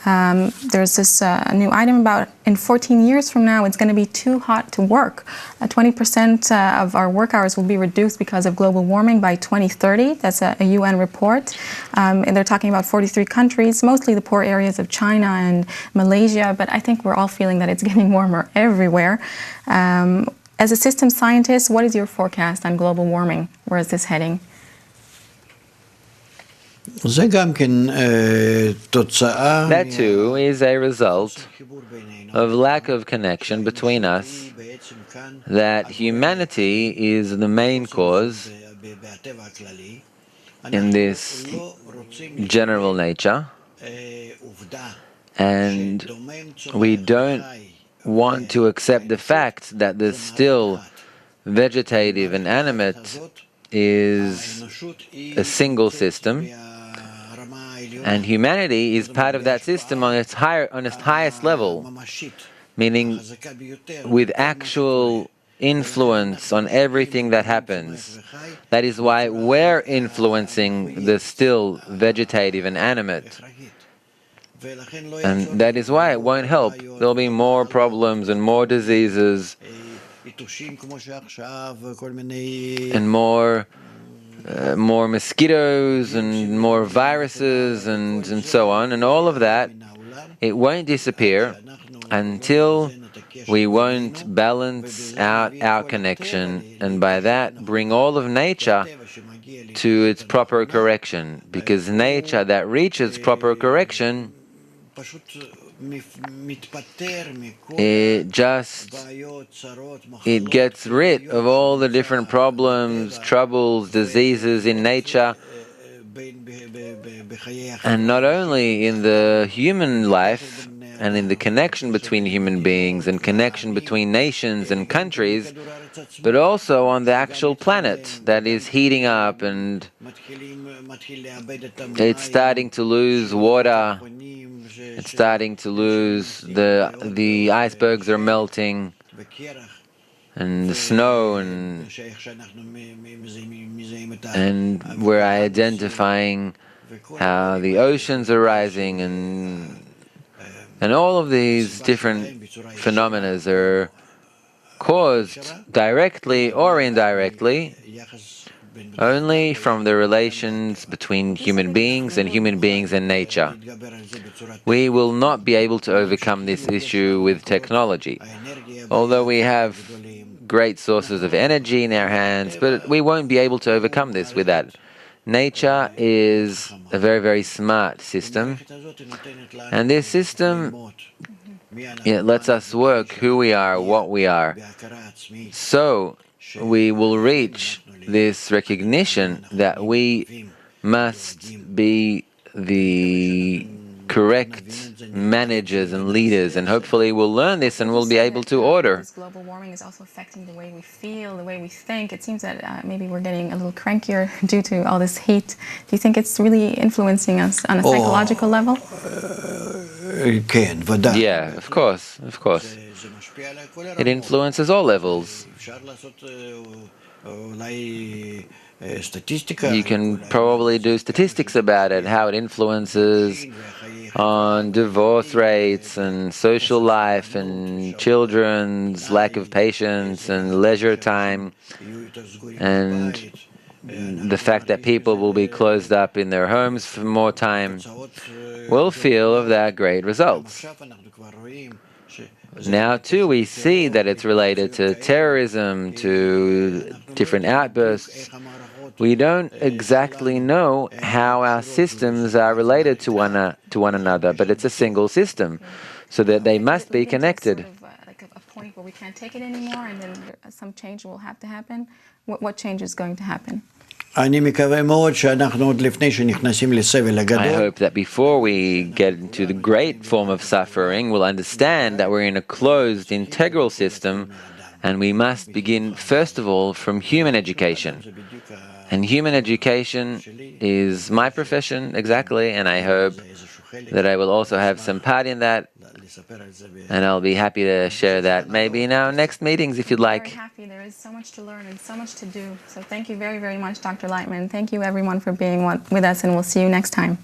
There's this new item about in 14 years from now, it's going to be too hot to work. 20% of our work hours will be reduced because of global warming by 2030. That's a UN report. And they're talking about 43 countries, mostly the poor areas of China and Malaysia. But I think we're all feeling that it's getting warmer everywhere. As a systems scientist, what is your forecast on global warming? Where is this heading? That too is a result of lack of connection between us, that humanity is the main cause in this general nature, and we don't want to accept the fact that the still vegetative and animate is a single system, and humanity is part of that system on its highest level, meaning with actual influence on everything that happens. That is why we're influencing the still vegetative and animate. And that is why it won't help. There'll be more problems and more diseases and more mosquitoes and more viruses and so on, and all of that, it won't disappear until we won't balance out our connection, and by that bring all of nature to its proper correction, because nature that reaches proper correction, it gets rid of all the different problems, troubles, diseases in nature, and not only in the human life and in the connection between human beings and connection between nations and countries, but also on the actual planet that is heating up and it's starting to lose water. It's starting to lose, the icebergs are melting, and the snow, and we're identifying how the oceans are rising, and all of these different phenomena are caused directly or indirectly only from the relations between human beings and nature. We will not be able to overcome this issue with technology, although we have great sources of energy in our hands, but we won't be able to overcome this with that. Nature is a very, very smart system, and this system, it lets us work who we are, what we are. So we will reach this recognition that we must be the correct managers and leaders, and hopefully we'll learn this and we'll be able to order. This global warming is also affecting the way we feel, the way we think. It seems that maybe we're getting a little crankier due to all this heat. Do you think it's really influencing us on a psychological level? Yeah, of course. It influences all levels. You can probably do statistics about it, how it influences on divorce rates and social life and children's lack of patience and leisure time, and the fact that people will be closed up in their homes for more time will feel of that great results. Now too we see that it's related to terrorism, to different outbursts. We don't exactly know how our systems are related to one another, but it's a single system, so that they must be connected. Sort of, like a point where we can't take it anymore, and then some change will have to happen. What change is going to happen? I hope that before we get into the great form of suffering, we'll understand that we're in a closed, integral system, and we must begin, first of all, from human education. And human education is my profession, exactly, and I hope that I will also have some part in that, and I'll be happy to share that maybe in our next meetings if you'd like. Very happy. There is so much to learn and so much to do. So thank you very, very much, Dr. Laitman. Thank you, everyone, for being with us, and we'll see you next time.